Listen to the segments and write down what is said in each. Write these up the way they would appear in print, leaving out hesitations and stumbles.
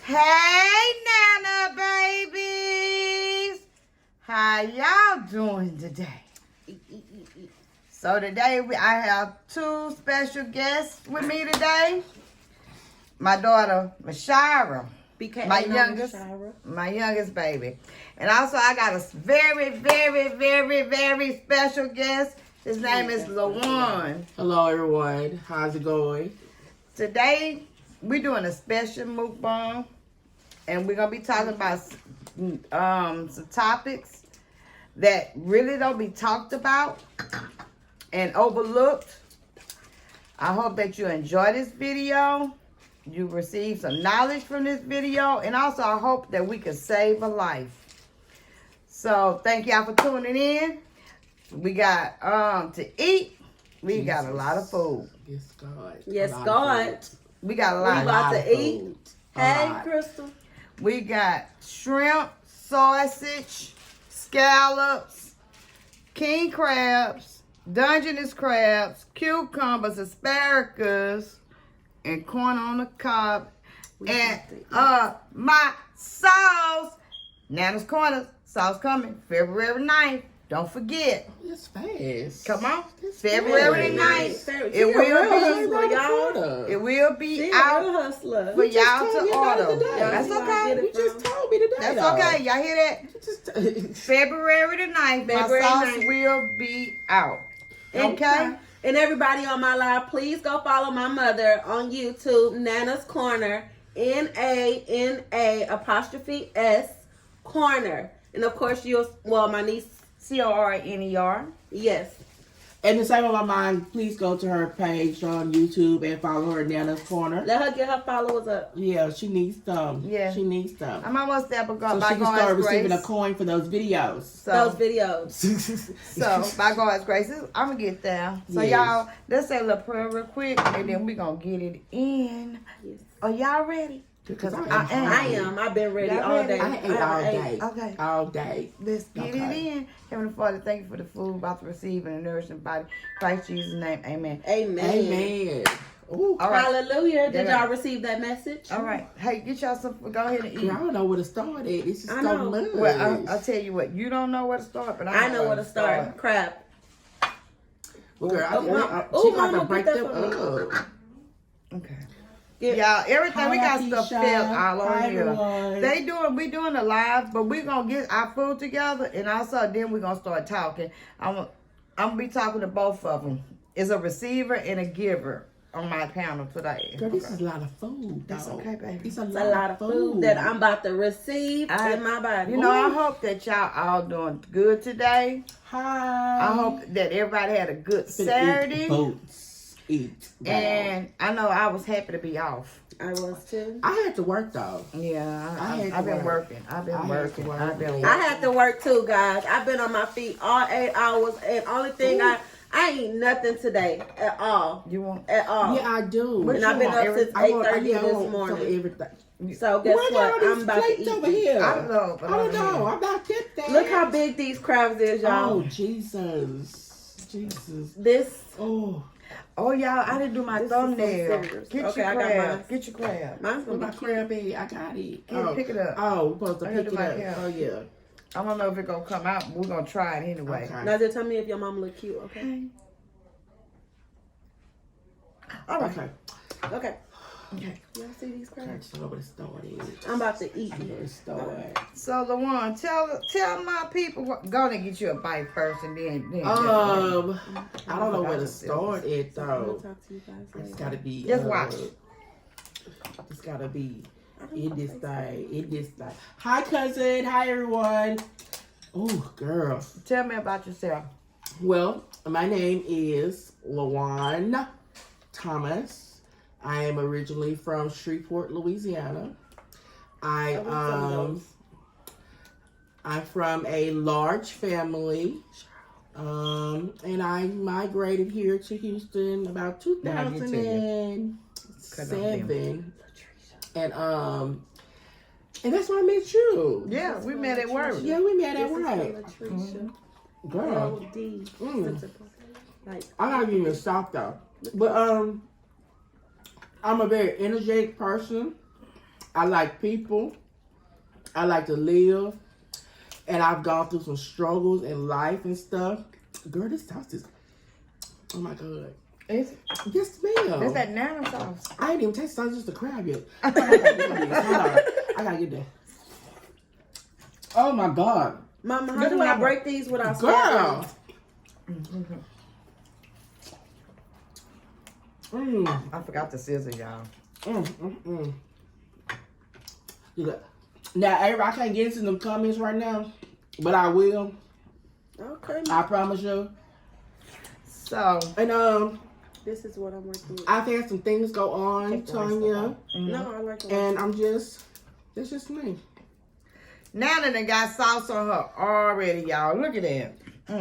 Hey, Nana babies. How y'all doing today? So today I have two special guests with me today. My daughter, Mashira, my youngest baby. And also I got a very, very, very, very special guest. His name is Lawan. Hello everyone, how's it going? Today we're doing a special mukbang. And we're going to be talking about some topics that really don't be talked about and overlooked. I hope that you enjoy this video. You receive some knowledge from this video. And also I hope that we can save a life. So thank y'all for tuning in. We got to eat. We got a lot of food. Yes, God. Yes, God. We got a lot. We about to eat. Hey, Crystal. We got shrimp, sausage, scallops, king crabs, Dungeness crabs, cucumbers, asparagus, and corn on the cob. And my sauce, Nana's Corner, sauce coming February 9th. Don't forget. It's fast. Come on. It's February fast. 9th. It will be out Hustler. for y'all to order. That's okay. You just told me today. That's okay. Y'all hear that? February the 9th, my sauce will be out. Okay? And everybody on my live, please go follow my mother on YouTube, Nana's Corner, NANA''S Corner. And of course, my niece, CORNER. yes. And the same on my mind, please go to her page on YouTube and follow her Nana's Corner. Let her get her followers up. Yeah, she needs some. Yeah. She needs some. I'm almost there, but So by she can God's start grace. receiving a coin for those videos. Those videos. So, by God's grace, I'm going to get there. So, Yes. y'all, let's say a little prayer real quick, and then we're going to get it in. Yes. Are y'all ready? Because I am. I've been ready Y'all all ready? day. I ate all day. Okay. All day. Let's get it in. Heavenly Father, thank you for the food about to receive and nourishing body. Christ Jesus' name, amen. Amen. Amen. Ooh. All right. Hallelujah. Did Yeah. y'all receive that message? All right. Hey, get y'all some. Go ahead and eat. Girl, I don't know where to start at. It's just I so know. much. Well, I'll tell you what. You don't know where to start, but I know where to start. Crap. Well, girl, Oh, she Mama, got to break put them that for up. Okay. Yeah. Y'all, everything we got Hi, stuff Keisha. filled all on Hi, here. everyone. We doing the live, but we gonna get our food together, and also then we gonna start talking. I'm gonna be talking to both of them. It's a receiver and a giver on my panel today. Girl, this is a lot of food. That's though. okay, baby. It's It's a lot of food that I'm about to receive in my body. You know, I hope that y'all all doing good today. Hi. I hope that everybody had a good Finna Saturday. Eat boots. Eat. And I know I was happy to be off. I was too. I had to work though. Yeah, I I've been work. working. I've been I had to working. work. I've been working. I had to work too, guys. I've been on my feet all 8 hours, and only thing I ain't nothing today at all. You want? At all. Yeah, I do. And I've been up since 8:30 this morning. Everything. So guess Where what? got all I'm these about to plates eat. over these. here? I don't know. But I don't know. I'm not get that. Look how big these crabs is, y'all. Oh Jesus. Jesus. This. Oh, y'all, I didn't do my This is thumbnail. some scissors. Get Okay, your I got crab. mine. Get your crab. Mine's What gonna my be cute. crab egg? I got it. Pick it up. Oh, we're supposed to I gotta pick do it my up. hair. Oh yeah. I don't know if it's gonna come out, but we're gonna try it anyway. Okay. Now just tell me if your mom look cute, okay? All right. Okay. Okay. Okay. Y'all see these I crabs? just know where to start it. I'm about to eat. Where to start. So, Lawan, tell my people, go and get you a bite first, and then I don't know where to start it I'm gonna though. talk to you guys It's later. gotta be. Just watch. It's gotta be I don't in know this how to thing. In this thing. Hi, cousin. Hi, everyone. Oh, girl. Tell me about yourself. Well, my name is Lawan Thomas. I am originally from Shreveport, Louisiana. I'm from a large family. And I migrated here to Houston about 2007. And that's where I met you. Yeah, we met at work. Yeah, we met at This is work. Latricia. Girl, LD. Like, I'm not even shocked though. But I'm a very energetic person, I like people. I like to live. And I've gone through some struggles in life and stuff. Girl, this sauce is, oh my God. It's Yes, ma'am. that nana sauce. I ain't even tasted sauce, just the crab yet. I gotta get this. Hold on. I gotta get that. Oh my God. Mama, how Look do at I Mama. break these without Girl. I forgot the scissor, y'all. Look. Now, I can't get into them comments right now, but I will. Okay. I promise you. So, And This is what I'm working with. I've had some things go on, Take the rest of Tanya, No, I like it. and that's just me. Nana done got sauce on her already, y'all. Look at that.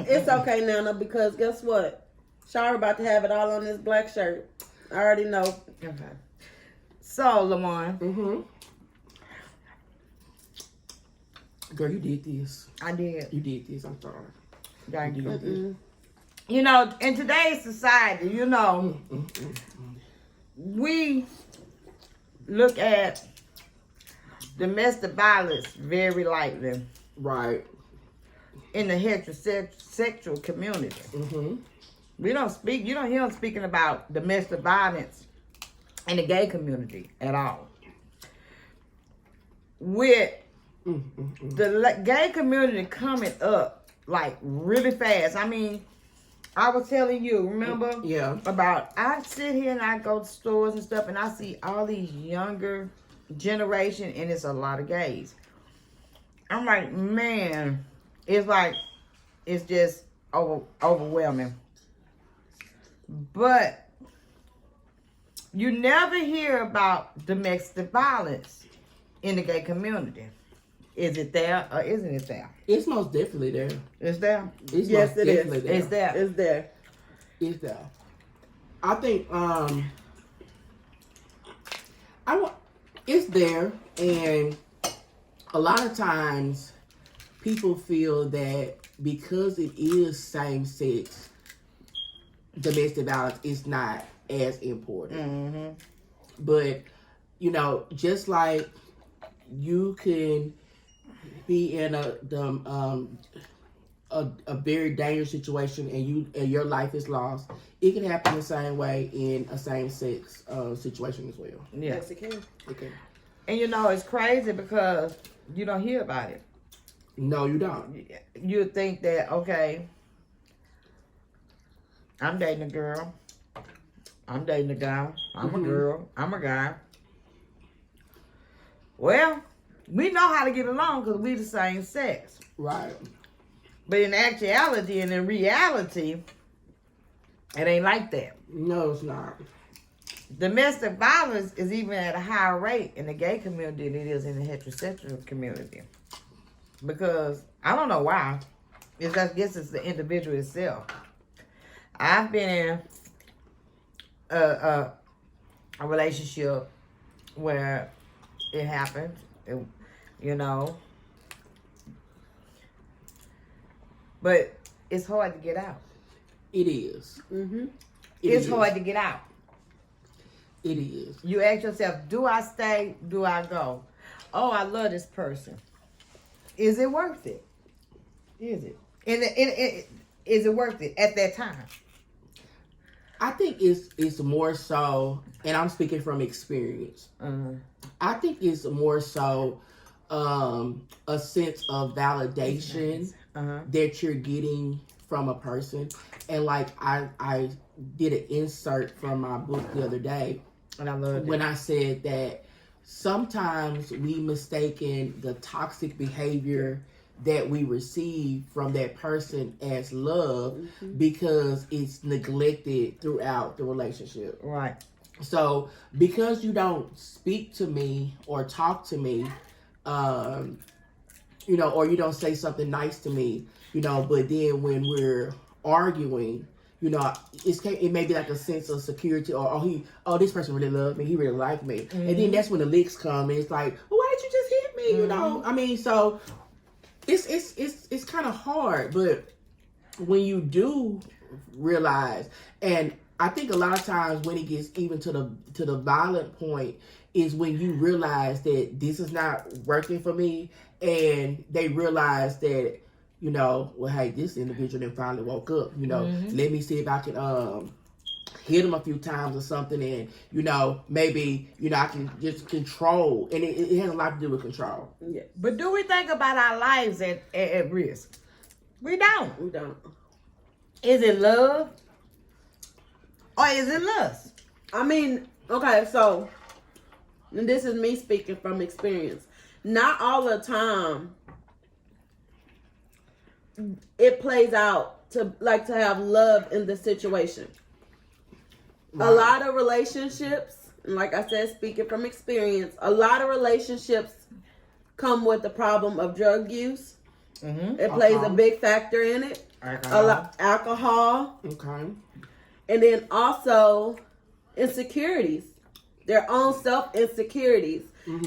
It's okay, Nana, because guess what? Shara about to have it all on this black shirt. I already know. Okay. So, Lamont, Girl, you did this. I did. You did this. I'm sorry. Thank You you. did this. You know, in today's society, you know, we look at domestic violence very lightly Right. in the heterosexual community. We don't speak, you don't hear them speaking about domestic violence in the gay community at all. With the gay community coming up like really fast. I mean, I was telling you, remember? Yeah. About, I sit here and I go to stores and stuff and I see all these younger generation and it's a lot of gays. I'm like, man, it's just overwhelming. But you never hear about domestic violence in the gay community. Is it there or isn't it there? It's most definitely there. It's there. It's Yes, most it is. definitely there. It's there. It's there. It's there. I think it's there, and a lot of times people feel that because it is same sex, domestic violence is not as important. But you know, just like you can be in a very dangerous situation and your life is lost, it can happen the same way in a same sex situation as well. Yeah. Yes, it can. Okay. And you know, it's crazy because you don't hear about it. No, you don't. You think that, okay, I'm dating a girl. I'm dating a guy. I'm a girl. I'm a guy. Well, we know how to get along because we the same sex. Right. But in actuality and in reality, it ain't like that. No, it's not. Domestic violence is even at a higher rate in the gay community than it is in the heterosexual community. Because I don't know why. I guess it's the individual itself. I've been in a relationship where it happened, you know. But it's hard to get out. It is. It's hard to get out. It is. You ask yourself, do I stay? Do I go? Oh, I love this person. Is it worth it? Is it? Is it worth it at that time? I think it's more so, and I'm speaking from experience. I think it's more so a sense of validation that you're getting from a person. And like I did an insert from my book the other day, And I love when I said that sometimes we mistaken the toxic behavior that we receive from that person as love because it's neglected throughout the relationship. Right. So because you don't speak to me or talk to me, you know, or you don't say something nice to me, you know, but then when we're arguing, you know, it may be like a sense of security, or this person really loved me, he really liked me, and then that's when the licks come, and it's like, well, why did you just hit me? You know, I mean, so it's kind of hard, but when you do realize, and I think a lot of times when it gets even to the violent point, is when you realize that this is not working for me, and they realize that, you know, well, hey, this individual then finally woke up. You know, let me see if I can hit him a few times or something, and you know, maybe, you know, I can just control, and it has a lot to do with control. Yeah. But do we think about our lives at risk? We don't. We don't. Is it love? Or is it lust? I mean, okay, so, and this is me speaking from experience. Not all the time it plays out to have love in the situation. Right. A lot of relationships, and like I said, speaking from experience, a lot of relationships come with the problem of drug use. It plays a big factor in it. Alcohol. Okay. And then also insecurities, their own self insecurities.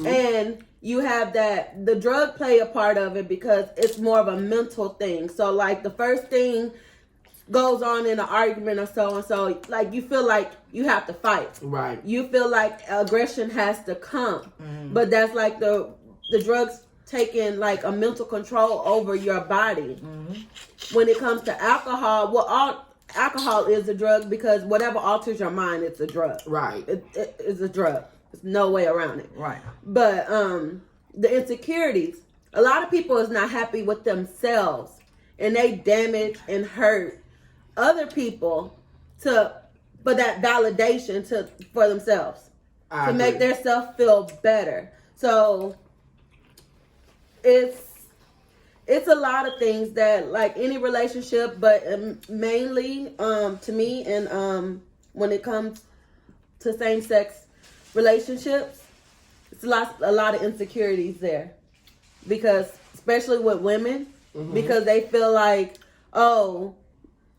And you have that the drug play a part of it because it's more of a mental thing. So like the first thing goes on in an argument or so and so, like you feel like you have to fight. Right. You feel like aggression has to come. But that's like the drugs taking like a mental control over your body. When it comes to alcohol, well, alcohol is a drug because whatever alters your mind, it's a drug. Right. It is a drug. There's no way around it. Right. But the insecurities, a lot of people is not happy with themselves, and they damage and hurt other people for that validation for themselves, to make their self feel better. So it's a lot of things that, like any relationship, but mainly to me, and when it comes to same-sex relationships, it's a lot of insecurities there, because especially with women, because they feel like, oh,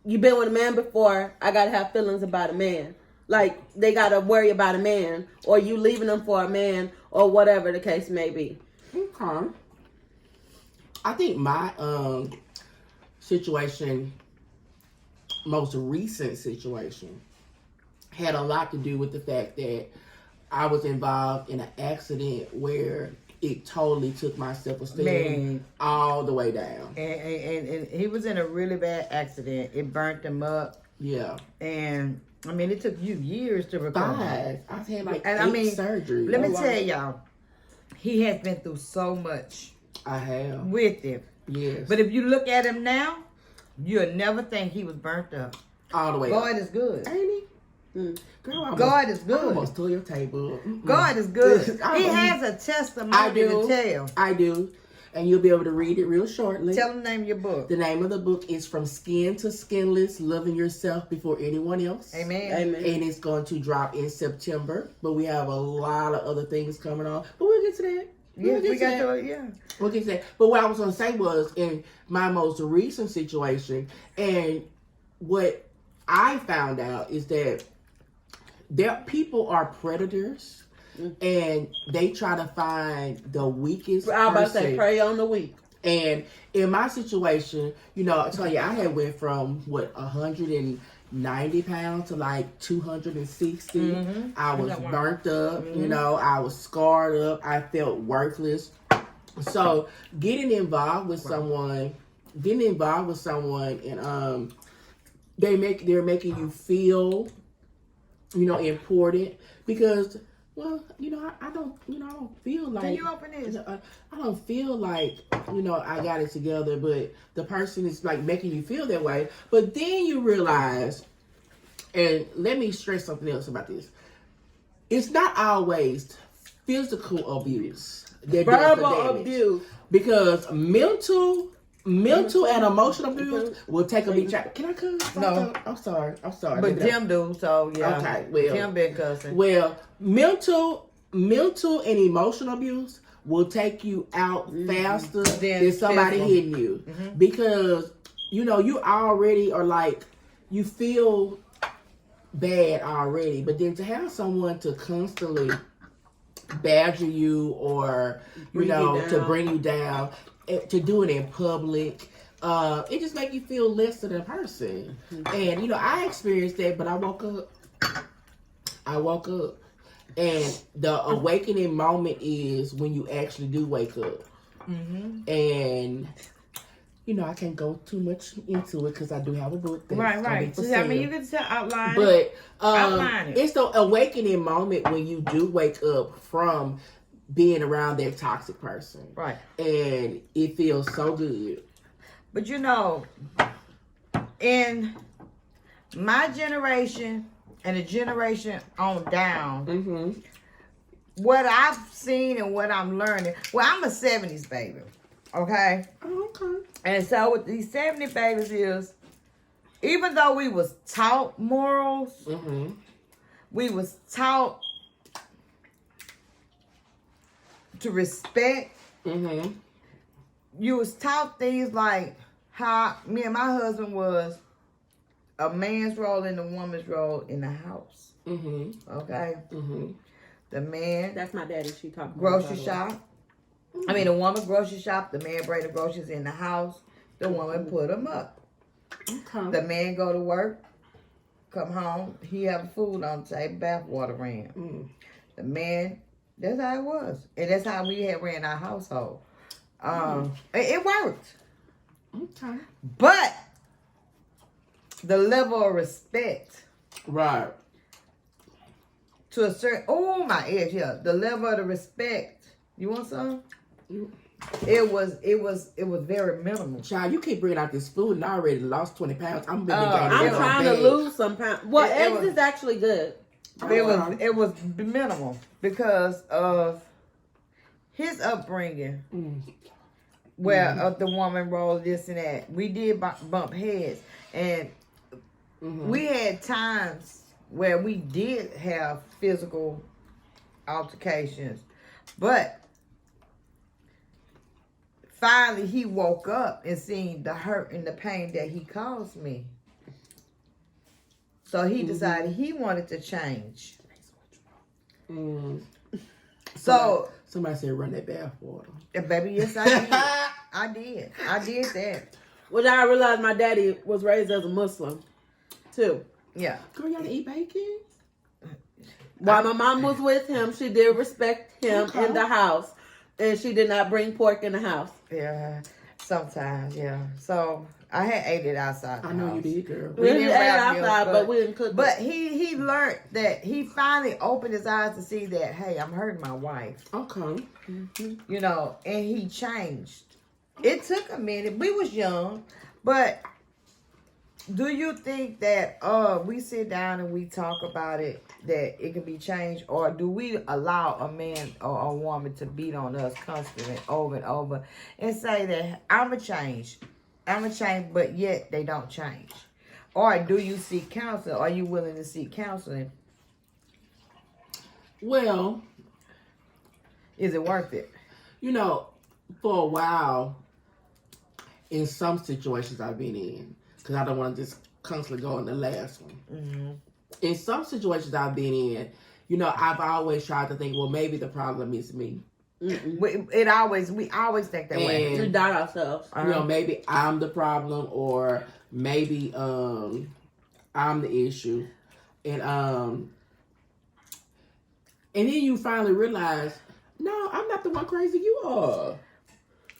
you've been with a man before, I gotta have feelings about a man. Like they gotta worry about a man, or you leaving them for a man, or whatever the case may be. Okay. I think my situation, most recent situation, had a lot to do with the fact that I was involved in an accident where it totally took my self-esteem all the way down. And he was in a really bad accident. It burnt him up. Yeah. And I mean, it took you years to recover. 5. I've had like And 8 I mean, surgeries. let me tell y'all, he has been through so much I have. with it. Yes. But if you look at him now, you'll never think he was burnt up. all the way up. God is good. Ain't he? Girl, God is I good. almost tore your table. God is good. I He know. has a testimony I do. to tell. I do. And you'll be able to read it real shortly. Tell him the name of your book. The name of the book is From Skin to Skinless, Loving Yourself Before Anyone Else. Amen. Amen. And it's going to drop in September. But we have a lot of other things coming on. But we'll get to that. Yes, we got that. to it, yeah. We'll get to that. But what I was going to say was, in my most recent situation, and what I found out is that people are predators, and they try to find the weakest I was about to say, person. prey on the weak. And in my situation, you know, I tell you, I had went from 190 pounds to like 260. I was burnt up, you know, I was scarred up. I felt worthless. So getting involved with someone, and they're making you feel, you know, important, because, well, you know, I don't feel like. Can you open this? I don't feel like, you know, I got it together, but the person is like making you feel that way. But then you realize, and let me stress something else about this. It's not always physical abuse that does the Verbal damage. abuse. Because mental and emotional abuse will take a big chop. Can I cuss? No. I'm sorry. But Tim do, so yeah. Okay, well. Tim been cussing. Well, mental and emotional abuse will take you out faster than somebody physical. hitting you. Because, you know, you already are like, you feel bad already. But then to have someone to constantly badger you, or, you know, to bring you down, to do it in public, it just make you feel less than a person. And, you know, I experienced that, but I woke up And the awakening moment is when you actually do wake up. Mm-hmm. And you know, I can't go too much into it because I do have a book that's gonna be Right. for So, I mean, sale. you can tell outline. But Outline it. it's the awakening moment when you do wake up from being around that toxic person. Right. And it feels so good. But you know, in my generation and the generation on down, Mm-hmm. what I've seen and what I'm learning. Well, I'm a 70s baby. Okay? Oh, okay. And so with these 70 babies is, even though we was taught morals, Mm-hmm. we was taught to respect. Mm-hmm. You was taught things like how me and my husband was a man's role and a woman's role in the house. Mm-hmm. Okay? Mm-hmm. The man That's my daddy. She talked about grocery by the way. shop. I mean, the woman grocery shop. The man bring the groceries in the house. The woman put them up. Okay. The man go to work, come home. He have food on the table, bath water ran. Mm. The man, that's how it was, and that's how we had ran our household. It worked, Okay. but the level of respect Right. to a certain, oh my edge, yeah, the level of the respect. You want some? Mm. It was very minimal. Child, you keep bringing out this food and I already lost 20 pounds. I'm been Oh, gaining I'm Yeah. trying to bad. lose some pounds. Well, It eggs was- is actually good. It was minimal because of his upbringing. Mm. Where of the woman role, this and that. We did bump heads, and Mm-hmm. we had times where we did have physical altercations, but finally he woke up and seen the hurt and the pain that he caused me. So he decided he wanted to change. Mm. So, Somebody said run that bath water. baby, yes, I did. I did that. Which I realized my daddy was raised as a Muslim, too. Yeah. Girl, y'all eat bacon? While my mom was with him, she did respect him Okay. in the house, and she did not bring pork in the house. Yeah, sometimes, yeah. So I had ate it outside. The I know house. you did, girl. We We didn't ate wrap meals, outside, but we didn't cook. But it. he learned that he finally opened his eyes to see that, hey, I'm hurting my wife, Okay. you know, and he changed. It took a minute. We was young, but do you think that we sit down and we talk about it, that it can be changed, or do we allow a man or a woman to beat on us constantly over and over and say that I'm a change, but yet they don't change? Or do you seek counsel? Are you willing to seek counseling? Well, Is it worth it? you know, for a while, in some situations I've been in, because I don't want to just constantly go on the last one. Mm-hmm. In some situations I've been in, you know, I've always tried to think, well, maybe the problem is me. We always think that way. And We doubt ourselves. you know, maybe I'm the problem, or maybe I'm the issue, and then you finally realize, no, I'm not the one crazy. You are.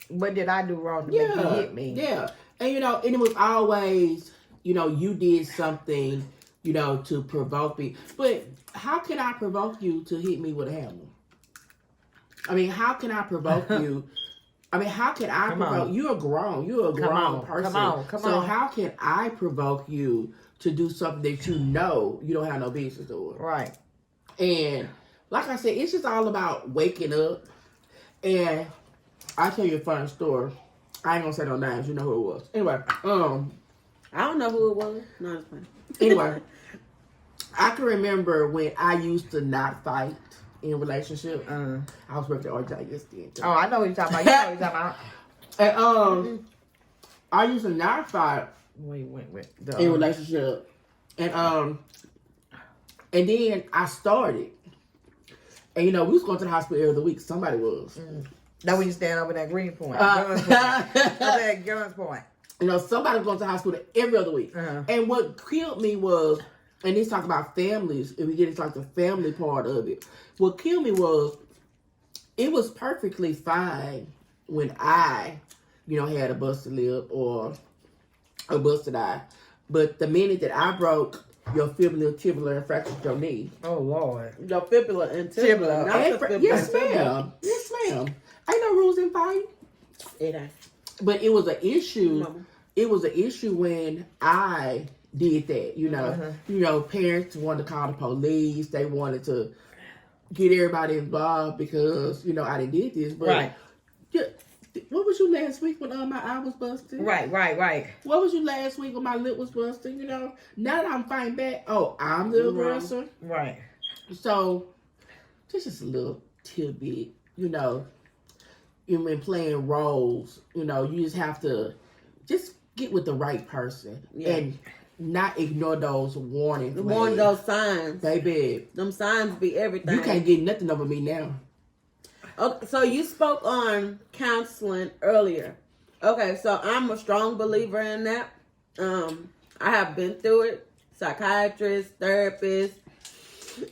What did I do wrong to make you hit me? Yeah, and you know, and it was always, you know, you did something, you know, to provoke me. But how can I provoke you to hit me with a hammer? I mean, how can I provoke you? I mean, how can I Come provoke? on. You're a grown on, person. come So on. how can I provoke you to do something that you know you don't have no business doing? Right. And like I said, it's just all about waking up. And I'll tell you a fun story. I ain't gonna say no names. You know who it was. Anyway, I don't know who it was. No, it's fine. anyway, I can remember when I used to not fight in relationships. I was working at RJ yesterday. Oh, I know what you're talking about. You know what you're talking about. And I used to not fight We went with in relationship, and then I started, and you know we was going to the hospital every other week. Somebody was, That when you stand over that green point. Guns point. That Guns point. you know, somebody was going to the hospital every other week. Uh-huh. And what killed me was And let's talk about families, and we get into like the family part of it. What killed me was, it was perfectly fine when I, had a busted lip or a busted eye. But the minute that I broke your fibula, tibular, and fractured your knee. Oh, Lord. Your fibula and tibula. Not the fibula. Yes, ma'am. Yes, ma'am. Ain't no rules in fighting. It ain't. But it was an issue. Mama. It was an issue when I did that. Parents wanted to call the police. They wanted to get everybody involved because I didn't did this. But Right. What was you last week when my eye was busted? Right. What was you last week when my lip was busted? Now that I'm fighting back, I'm the aggressor. Right. So this is a little tidbit, in playing roles, you just have to just get with the right person and not ignore those warning flags. Warn those signs. Baby. Them signs be everything. You can't get nothing over me now. Okay, so you spoke on counseling earlier. Okay, so I'm a strong believer in that. I have been through it. Psychiatrist, therapist,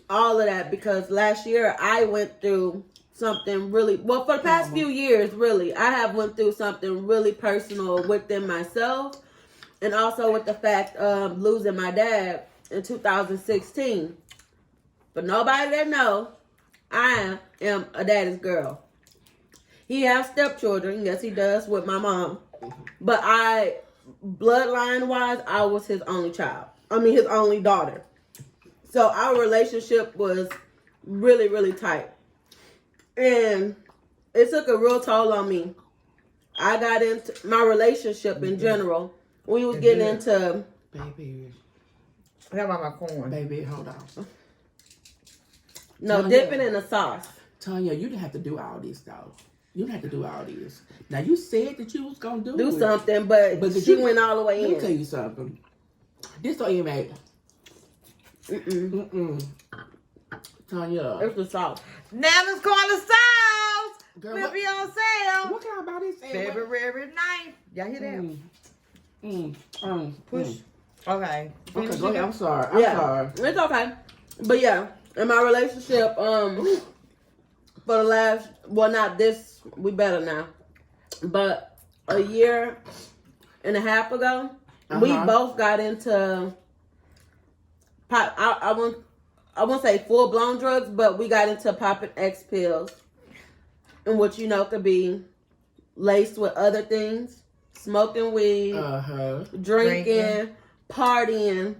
all of that. Because last year I went through something really, well, for the past few years, really, I have went through something really personal within myself. And also with the fact of losing my dad in 2016. For nobody that know, I am a daddy's girl. He has stepchildren. Yes, he does with my mom. But bloodline-wise, I was his only child. His only daughter. So our relationship was really, really tight. And it took a real toll on me. I got into my relationship in general. We was getting into... Baby. How about my corn? Baby, hold on. No, Tanya. dipping in the sauce. Tanya, you didn't have to do all this, though. You didn't have to do all this. Now, you said that you was going to Do it. something, but she went all the way Let in. me tell you something. This don't even make... Tanya. It's the sauce. Nana's Corner Styles. Girl, Will what- be on sale. What kind of body is that? February 9th. Y'all hear that? Push. Okay. Okay, go ahead. I'm sorry. I'm sorry. It's okay. But yeah, in my relationship, for the last, well, not this, we better now, but a year and a half ago, we both got into pop. I won't say full blown drugs, but we got into popping X pills, in which could be laced with other things, smoking weed, drinking, partying,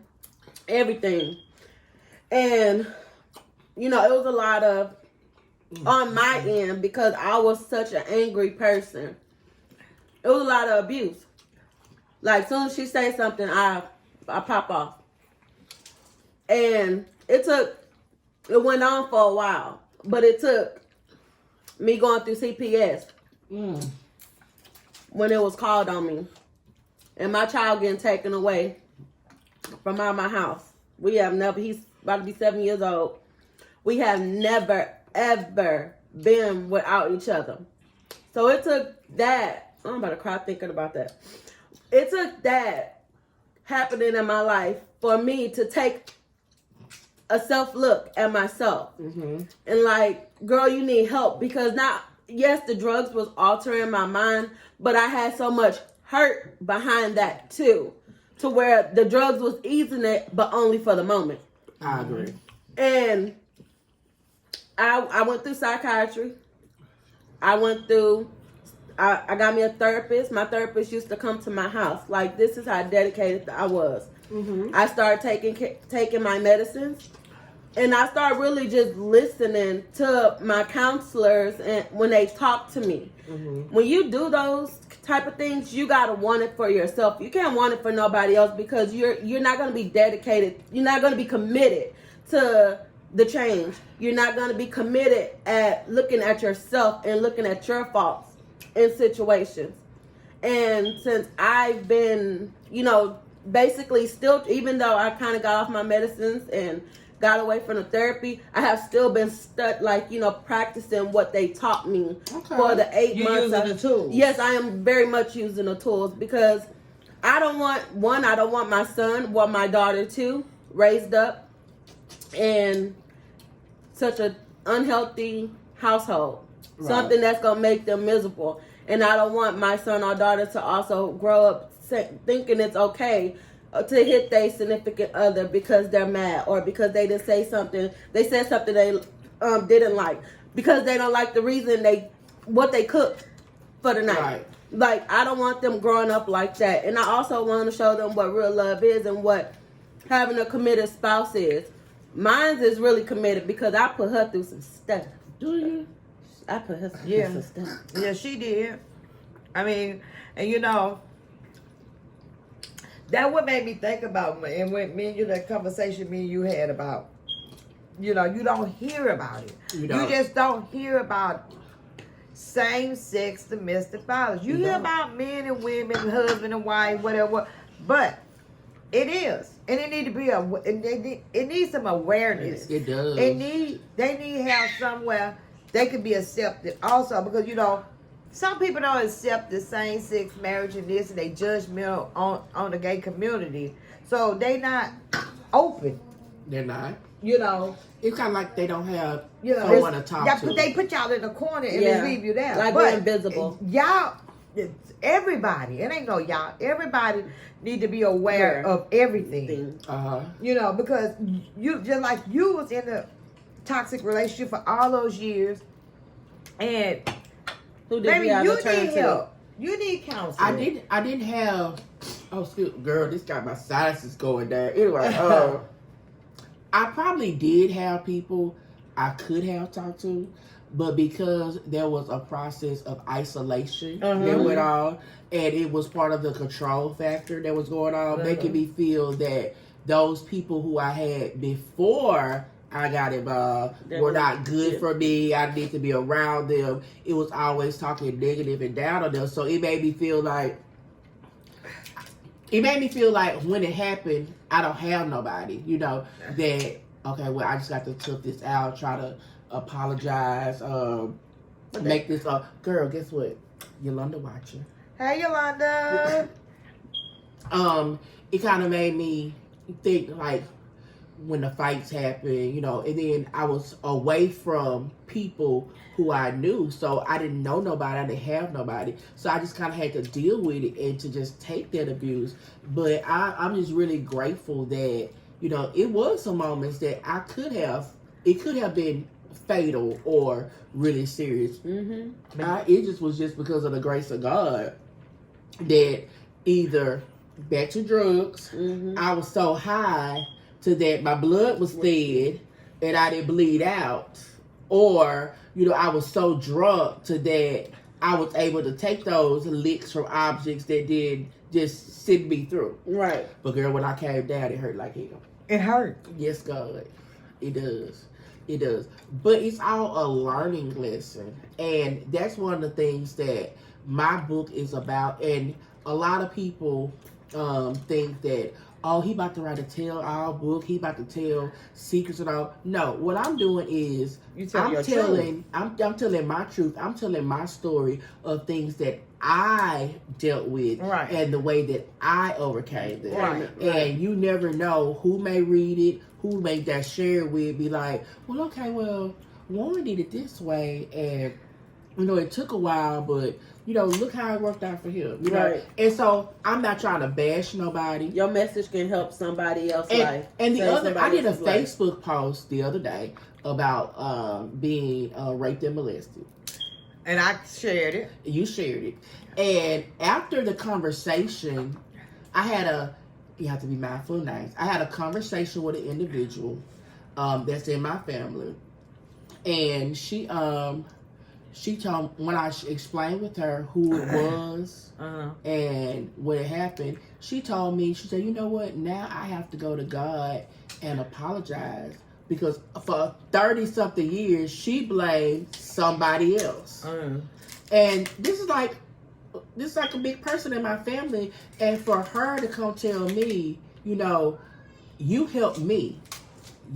everything. And, it was a lot of, on my end, because I was such an angry person, it was a lot of abuse. Like, as soon as she say something, I pop off. And it went on for a while, but it took me going through CPS when it was called on me. And my child getting taken away from out my house. We have never, he's about to be 7 years old. We have never, ever been without each other. So it took that, I'm about to cry thinking about that. It took that happening in my life for me to take a self look at myself. And like, girl, you need help. Because yes, the drugs was altering my mind, but I had so much hurt behind that too. To where the drugs was easing it, but only for the moment. I agree. And I went through psychiatry. I got me a therapist. My therapist used to come to my house. Like, this is how dedicated I was. I started taking my medicines. And I started really just listening to my counselors and when they talk to me. When you do those type of things, you gotta want it for yourself. You can't want it for nobody else because you're not gonna be dedicated. You're not gonna be committed to the change. You're not gonna be committed at looking at yourself and looking at your faults in situations. And since I've been, basically still, even though I kind of got off my medicines and got away from the therapy, I have still been practicing what they taught me for the 8 months. You're using the tools. Yes, I am very much using the tools because I don't want my son or my daughter to raised up in such an unhealthy household, Right. something that's gonna make them miserable. And I don't want my son or daughter to also grow up thinking it's okay to hit their significant other because they're mad or because they didn't say something. They said something they didn't like because they don't like the reason what they cooked for the night. Right. Like, I don't want them growing up like that. And I also want to show them what real love is and what having a committed spouse is. Mine is really committed because I put her through some stuff. Do you? I put her through Yeah. some stuff. Yeah, she did. I mean, and you know, that what made me think about, and when me and you, that conversation me and you had about, you know, you don't hear about it. You You don't. just don't hear about same-sex domestic violence. You You hear don't. about men and women, husband and wife, whatever, but it is, and it need to be it needs some awareness. It does. They need to have somewhere they can be accepted also, because you know some people don't accept the same-sex marriage and this, and they judgmental on the gay community, so they not open. They're not. You know, It's kind of like they don't have you know, someone to talk to. They put y'all in the corner and Yeah. just leave you there, Like but we're invisible. Y'all, everybody, it ain't no y'all. Everybody need to be aware Aware. of everything. Thing. Uh-huh. You know, because you just like you was in a toxic relationship for all those years, and Who did maybe we have you to turn need to? help. You need counseling. I didn't have. Oh, excuse, girl, this got my sinuses going down. Anyway, I probably did have people I could have talked to, but because there was a process of isolation that went on, and it was part of the control factor that was going on, making me feel that those people who I had before I got involved were not good for me. I need to be around them. It was always talking negative and down on them. So it made me feel like when it happened, I don't have nobody, you know, that, okay, well, I just got to tough this out, try to apologize, make this up. Girl, guess what? Yolanda watching. Hey, Yolanda. It kind of made me think, like, when the fights happened, you know, and then I was away from people who I knew, so I didn't know nobody, I didn't have nobody, so I just kind of had to deal with it and to just take that abuse. But I'm just really grateful that, you know, it was some moments that it could have been fatal or really serious. Mm-hmm. It just was just because of the grace of God that either back to drugs, I was so high to that my blood was thin and I didn't bleed out, or, you know, I was so drunk to that I was able to take those licks from objects that did just send me through. Right. But girl, when I came down, it hurt like hell. It hurt. Yes, God. It does. It does. But it's all a learning lesson. And that's one of the things that my book is about. And a lot of people think that, oh, he about to write a tell-all book. He about to tell secrets and all. No, what I'm doing is I'm telling my truth. I'm telling my story of things that I dealt with, Right. and the way that I overcame them. Right. And you never know who may read it, who may that share with, be like, well, okay, well, Warren did it this way, and you know, it took a while, but you know, look how it worked out for him. You know, Right. and so I'm not trying to bash nobody. Your message can help somebody else's life. And the Save other, I somebody did a else's life. Facebook post the other day about being raped and molested. And I shared it. You shared it, and after the conversation, you have to be mindful of names. I had a conversation with an individual that's in my family, and she told, when I explained with her who it was and what had happened, she told me, she said, you know what, now I have to go to God and apologize, because for 30-something years, she blamed somebody else. And this is like a big person in my family, and for her to come tell me, you know, you helped me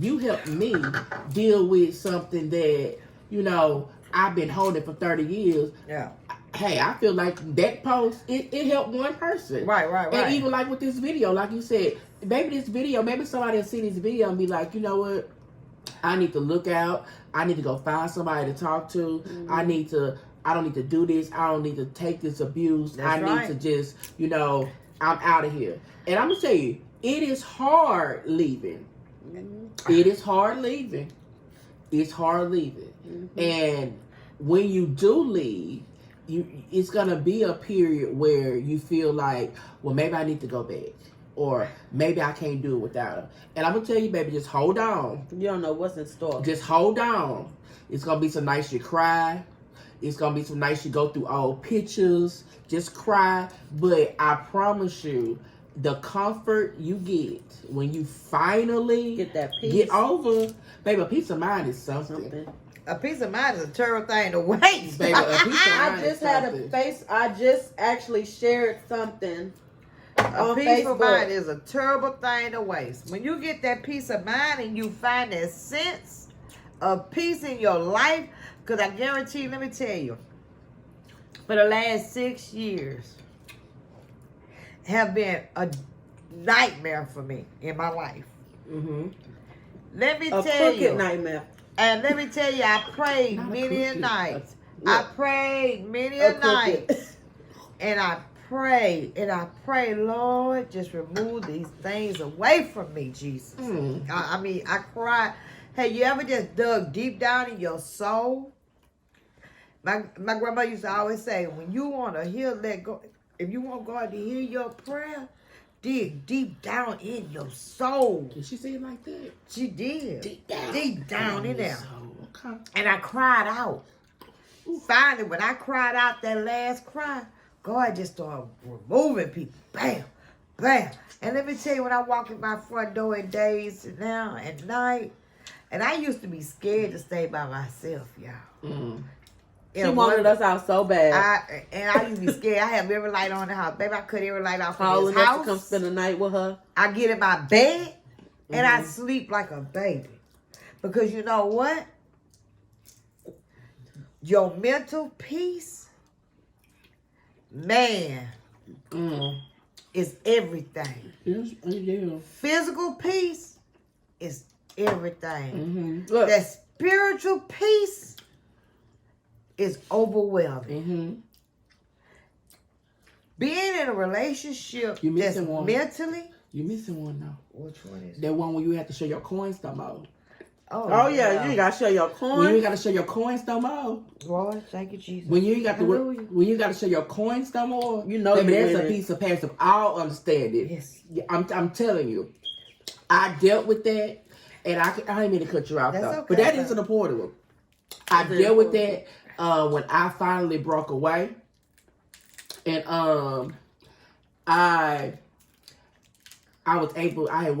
deal with something that, you know, I've been holding for 30 years. Yeah. Hey, I feel like that post, it helped one person. Right. And even like with this video, like you said, maybe this video, maybe somebody will see this video and be like, you know what? I need to look out. I need to go find somebody to talk to. I don't need to do this. I don't need to take this abuse. That's I right. need to just, I'm out of here. And I'm going to tell you, it is hard leaving. It is hard leaving. It's hard leaving. And when you do leave, it's going to be a period where you feel like, well, maybe I need to go back. Or maybe I can't do it without him. And I'm going to tell you, baby, just hold on. You don't know what's in store. Just hold on. It's going to be some nights you cry. It's going to be some nights you go through old pictures. Just cry. But I promise you, the comfort you get when you finally Get that peace. get over, baby, a peace of mind is something. A piece of mind is a terrible thing to waste. Baby, a piece of I mind just is had something. I just actually shared something A on peaceful Facebook. mind is a terrible thing to waste. When you get that peace of mind and you find that sense of peace in your life, because I guarantee, let me tell you, for the last 6 years have been a nightmare for me in my life. Mm-hmm. Let me A tell crooked you. nightmare. And let me tell you, I prayed Not a many a crooked, night. yeah. I prayed many A a crooked. night. And I pray, Lord, just remove these things away from me, Jesus. Mm. I mean, I cried. Hey, you ever just dug deep down in your soul? My grandma used to always say, when you want to hear, let go. If you want God to hear your prayer, dig deep down in your soul. Did she say it like that? She did. Deep down in there. Okay. And I cried out. Finally, when I cried out that last cry, God just started removing people. Bam, bam. And let me tell you, when I walk in my front door at days now at night, and I used to be scared to stay by myself, y'all. Mm. She wanted us out so bad. I used to be scared. I have every light on in the house. Baby, I cut every light off in Calling this us house. to come spend the night with her. I get in my bed and I sleep like a baby. Because you know what? Your mental peace, man, is everything. Yes, yeah. Physical peace is everything. Mm-hmm. Look, That spiritual peace is overwhelming. Mm-hmm. Being in a relationship You that's missing one. mentally, You missing one now. which one is That one where you have to show your coins no more. oh yeah, you ain't gotta show your When you ain't coin. got to show your coins no more. Lord, thank you, Jesus. When you ain't got to Hallelujah. when you got to show your coins no more. You know baby, you that's a winning. piece of past of all understanding. Yes. Yeah, I'm telling you, I dealt with that, and I didn't mean to cut you out That's though, okay, but that though. is an important one. I That's dealt with important. that when I finally broke away, and I was able. I had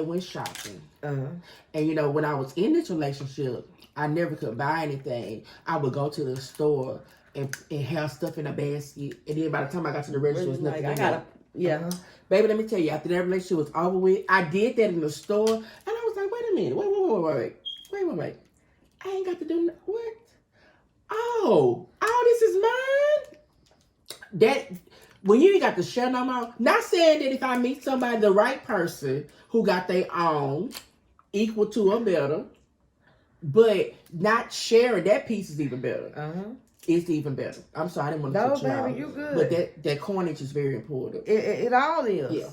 went shopping. Uh-huh. And when I was in this relationship, I never could buy anything. I would go to the store and have stuff in a basket. And then by the time I got to the register, there was Like, nothing I in gotta, there. yeah. Baby, let me tell you, after that relationship was over with, I did that in the store. And I was like, wait a minute. Wait. I ain't got to do what? Oh, this is mine? That, when you ain't got to share no more. Not saying that if I meet somebody, the right person, who got their own, equal to or better, but not sharing that piece is even better. Uh-huh. It's even better. I'm sorry, I didn't want to No, cut you out. baby, you good. But that coinage is very important. It all is. Yeah.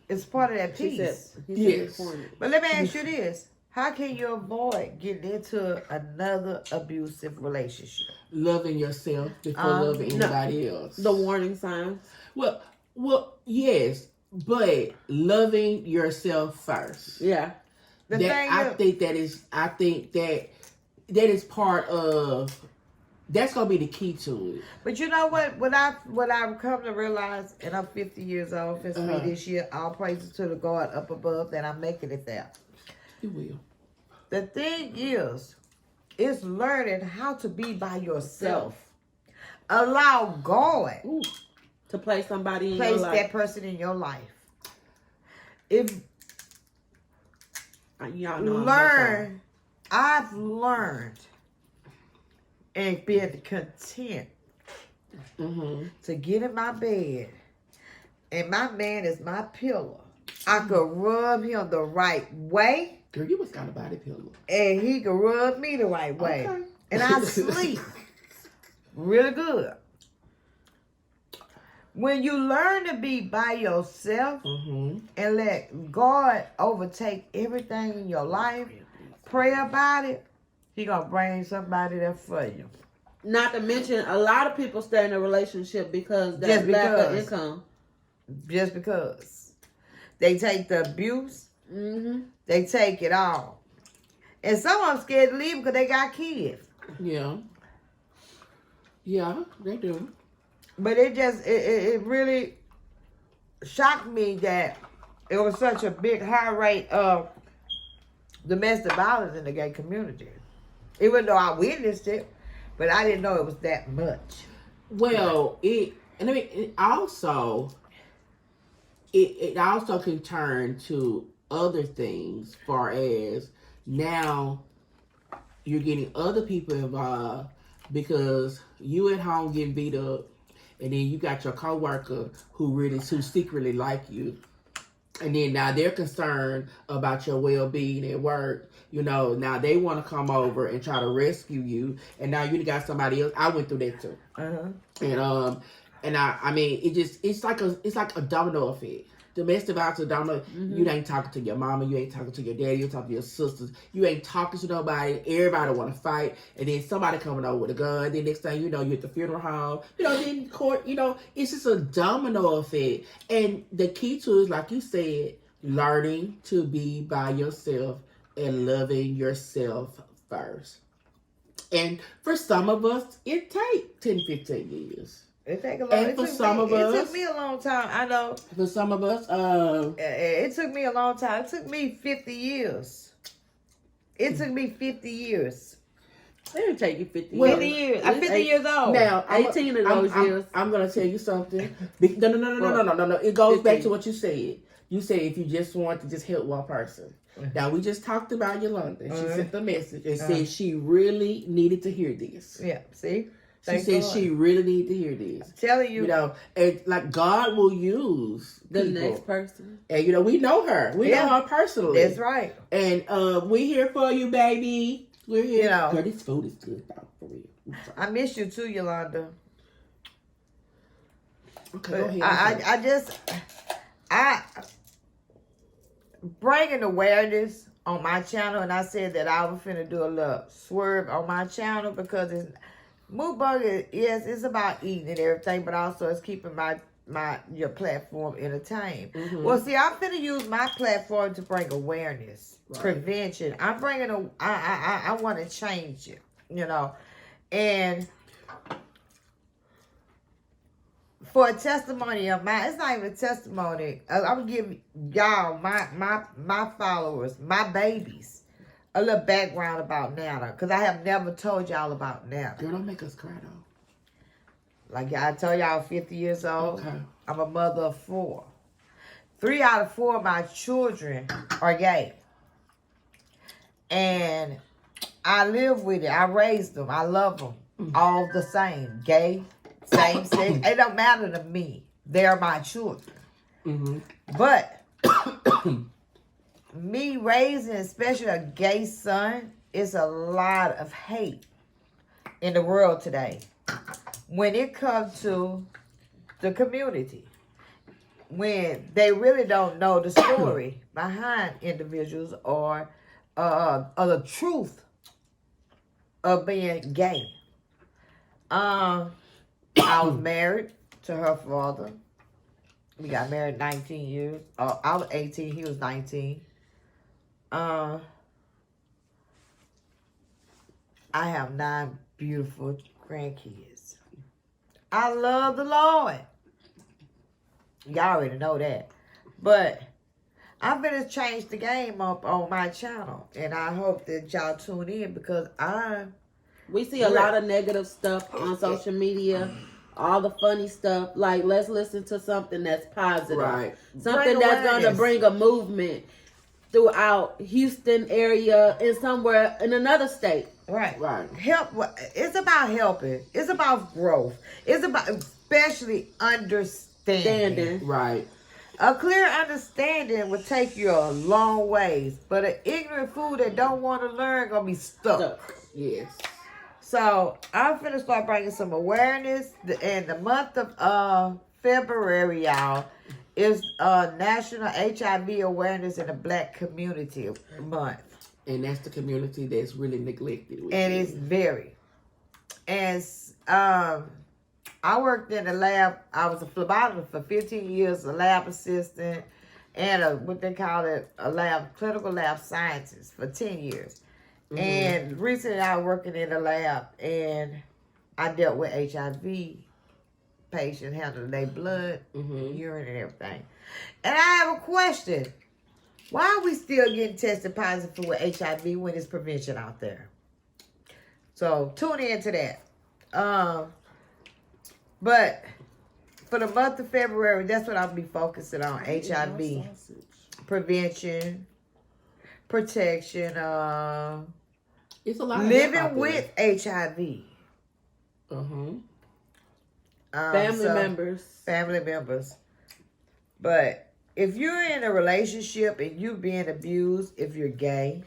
It's part of that She peace. said, Yes. But let me ask you this. How can you avoid getting into another abusive relationship? Loving yourself before loving no. anybody else. the warning signs. Well, yes, but loving yourself first. Yeah. The That thing I is, think that is part of. That's gonna be the key to it. but you know what? What I've come to realize, and I'm 50 years old, it's me this year. All praises to the God up above that I'm making it there. You will. The thing is learning how to be by yourself. Allow God Ooh. To play somebody in place your life. that person in your life. If Y'all know I'm not I've learned and been content Mm-hmm. to get in my bed, and my man is my pillar. I could rub him the right way, Girl, you was kind of body pillow. and he could rub me the right way. Okay. And I sleep really good. When you learn to be by yourself Mm-hmm. and let God overtake everything in your life, pray about it, He gonna bring somebody there for you. Not to mention, a lot of people stay in a relationship because that Just lack of because. income. Just because. They take the abuse, Mm-hmm. they take it all. And some of them scared to leave because they got kids. Yeah. Yeah, they do. But it really shocked me that it was such a big high rate of domestic violence in the gay community. Even though I witnessed it, but I didn't know it was that much. Well, it also can turn to other things, far as now you're getting other people involved because you at home getting beat up, and then you got your coworker who secretly like you. And then now they're concerned about your well-being at work. You know, now they want to come over and try to rescue you. And now you got somebody else. I went through that too. Uh-huh. And I mean, it's like a domino effect. Domestic violence is a domino. Mm-hmm. You ain't talking to your mama. You ain't talking to your daddy. You ain't talking to your sisters. You ain't talking to nobody. Everybody want to fight. And then somebody coming over with a gun. Then next thing you know, you're at the funeral home. You know, then court. You know, it's just a domino effect. And the key to it is, like you said, learning to be by yourself and loving yourself first. And for some of us, it takes 10, 15 years. It take a long. And for some of us- it took me a long time. I know. For some of us, It took me a long time. It took me 50 years. It took me 50 years. It didn't take you 50 Well, 50 years. I'm 50 years old. now 18 of those years. I'm gonna tell you something. No. It goes back to what you said. You said if you just want to just help one person. Now we just talked about Yolanda. She sent the message and said she really needed to hear this. Yeah. See. She Thank said God. she really needed to hear this. Telling you. You know, and like God will use The people. next person. And you know, we know her. We know her personally. That's right. And we here for you, baby. We're here. You know. Girl, this food is good though, for real. I miss you too, Yolanda. Okay, But go ahead. I bringing awareness on my channel, and I said that I was finna do a little swerve on my channel because it's mukbang. Yes, it's about eating and everything, but also it's keeping your platform entertained. Mhm. Well, see, I'm finna use my platform to bring awareness, Right. prevention. I'm bringing I want to change it, you know, and. For a testimony of mine, it's not even a testimony. I'm giving y'all, my followers, my babies, a little background about Nana, because I have never told y'all about Nana. Girl, don't make us cry though. Like I told y'all, 50 years old. Okay. I'm a mother of 4. 3 out of 4 of my children are gay, and I live with it. I raised them. I love them all the same. Gay. Same sex. It don't matter to me. They're my children. Mm-hmm. But me raising, especially a gay son, is a lot of hate in the world today. When it comes to the community, when they really don't know the story behind individuals or the truth of being gay. I was married to her father. We got married 19 years. I was 18. He was 19. I have 9 beautiful grandkids. I love the Lord. Y'all already know that. But I'm going to change the game up on my channel. And I hope that y'all tune in because We see a lot of negative stuff on social media, all the funny stuff. Like, let's listen to something that's positive. Right. Something Bring that's going to awareness. bring a movement throughout Houston area and somewhere in another state. Right. Right. Help. It's about helping. It's about growth. It's about especially understanding. Standing. Right. A clear understanding will take you a long ways, but an ignorant fool that don't want to learn gonna be stuck. Yes. So I'm finna start bringing some awareness. And the month of February, y'all, is National HIV Awareness in the Black Community Month. And that's the community that's really neglected. And it's very. And I worked in the lab. I was a phlebotomist for 15 years, a lab assistant, and what they call it, clinical lab scientist for 10 years. Mm-hmm. And recently I was working in the lab, and I dealt with HIV patients, handling their blood, urine, and everything. And I have a question. Why are we still getting tested positive for HIV when there's prevention out there? So tune into that. But for the month of February, that's what I'll be focusing on. HIV prevention, protection, it's a lot of living with HIV. Family members. But if you're in a relationship and you're being abused, if you're gay,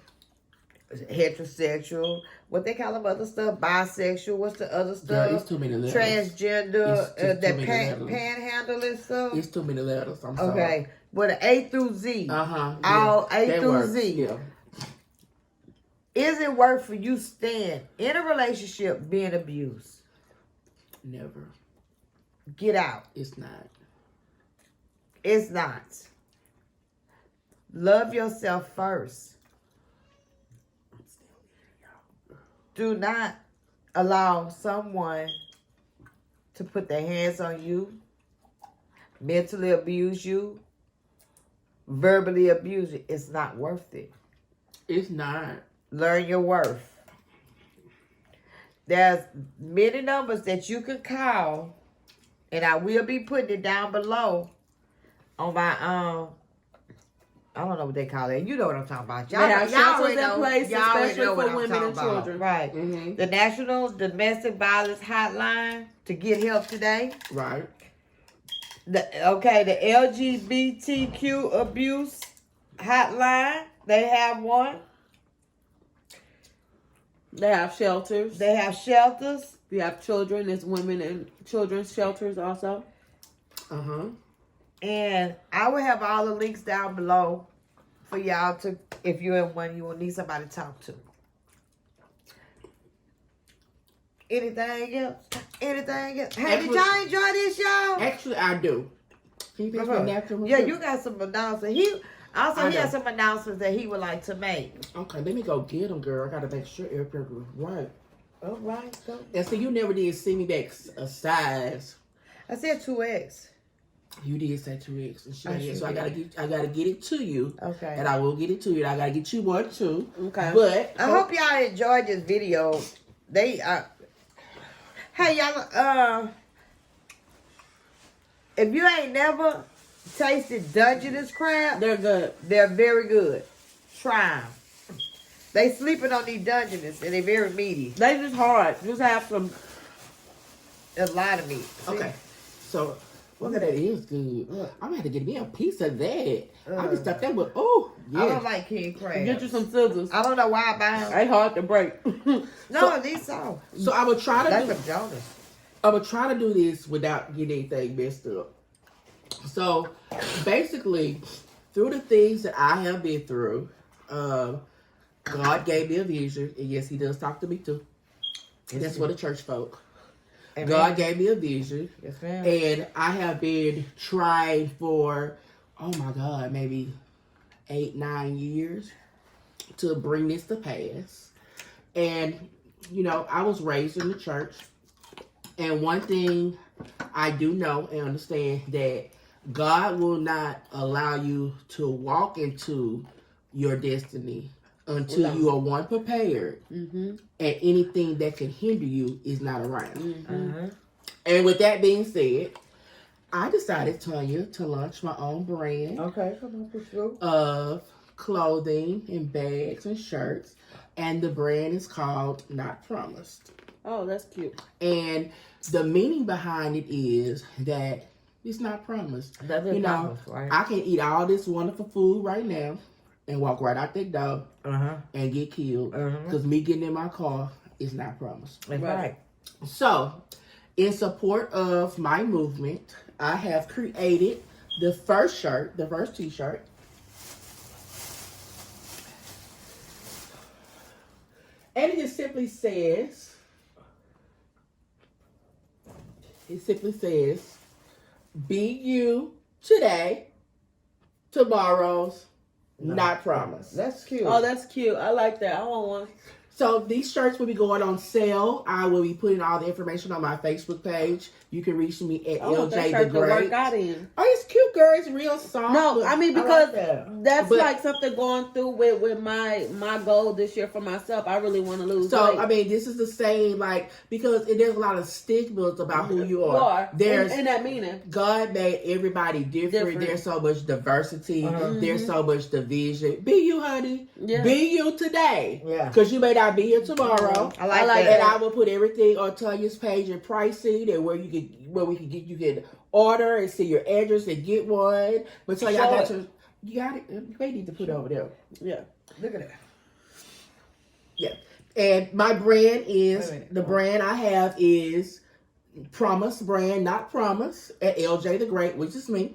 heterosexual, what they call them other stuff, bisexual, what's the other stuff? Girl, it's too many letters. Transgender, that panhandle and stuff. It's too many letters. I'm sorry. Okay. Well, the A through Z. All A through Z. Yeah. Is it worth for you staying in a relationship being abused? Never. Get out. It's not. It's not. Love yourself first. Do not allow someone to put their hands on you, mentally abuse you, verbally abuse you. It's not worth it. It's not. Learn your worth. There's many numbers that you can call, and I will be putting it down below on my I don't know what they call it. You know what I'm talking about. Y'all shelters in place, especially for what women and children. Right. Mm-hmm. The National Domestic Violence Hotline to get help today. Right. The LGBTQ abuse hotline. They have one. They have shelters. They have shelters. We have children. There's women and children's shelters also. And I will have all the links down below for y'all to, if you're in one, you will need somebody to talk to. Anything else? Anything else? Hey, did y'all enjoy this, y'all? Actually, I do. Can you pass me a napkin? Yeah, you got some announcements. He has some announcements that he would like to make. Okay, let me go get them, girl. I gotta make sure everything was right. All right, go. And so you never did send me back a size. I said 2X. You did say 2X, and sure so I gotta get it to you. Okay. And I will get it to you. And I gotta get you one too. Okay. But I hope y'all enjoyed this video. They hey y'all, if you ain't never tasted Dungeness crab, They're good. they're very good. Try them. They sleeping on these Dungeness and they're very meaty. They just hard. Just have some. A lot of meat. See? okay, so. Well, that is good. I'm gonna have to get me a piece of that. I just thought that was, yeah. I don't like king crab. Get you some scissors. I don't know why I buy them. They hard to break. No, these are. So I would try to That's a Jonas. I would try to do this without getting anything messed up. So basically, through the things that I have been through, God gave me a vision, and yes, He does talk to me too. And that's for the church folk. Amen. God gave me a vision. Yes, ma'am. And I have been trying for, oh my God, maybe 8-9 years to bring this to pass. And, you know, I was raised in the church. And one thing I do know and understand that God will not allow you to walk into your destiny until you are one prepared, and anything that can hinder you is not around. And with that being said, I decided, Tanya, to launch my own brand. Okay, come on, for sure. Of clothing and bags and shirts, and the brand is called Not Promised. Oh, that's cute. And the meaning behind it is that It's not promised. That's a You know, promise, right? I can eat all this wonderful food right now and walk right out that door and get killed. Because me getting in my car is not promised. That's right. So, in support of my movement, I have created the first shirt, the first t-shirt. And it just simply says, be you today, tomorrow's not promised. That's cute. Oh, that's cute. I like that. I want one. So these shirts will be going on sale. I will be putting all the information on my Facebook page. You can reach me at I want that LJ the shirt to Great. work out in. Oh, it's cute, girl. It's real soft. No, I mean I because like that. that's But- like something going through with my goal this year for myself. I really want to lose So weight. I mean, this is the same, like, because there's a lot of stigmas about who you are. There's in that meaning. God made everybody different. There's so much diversity. Uh-huh. There's so much division. Be you, honey. Yeah. Be you today. Yeah. Because you may not be here tomorrow. I like like that. And I will put everything on Tanya's page and pricing and where you can order and see your address and get one. But Tanya, I got you got it. You may need to put it over there. Yeah. Look at that. Yeah. And my brand is, Wait a minute. the brand I have is Promise Brand, not Promise, at LJ the Great, which is me.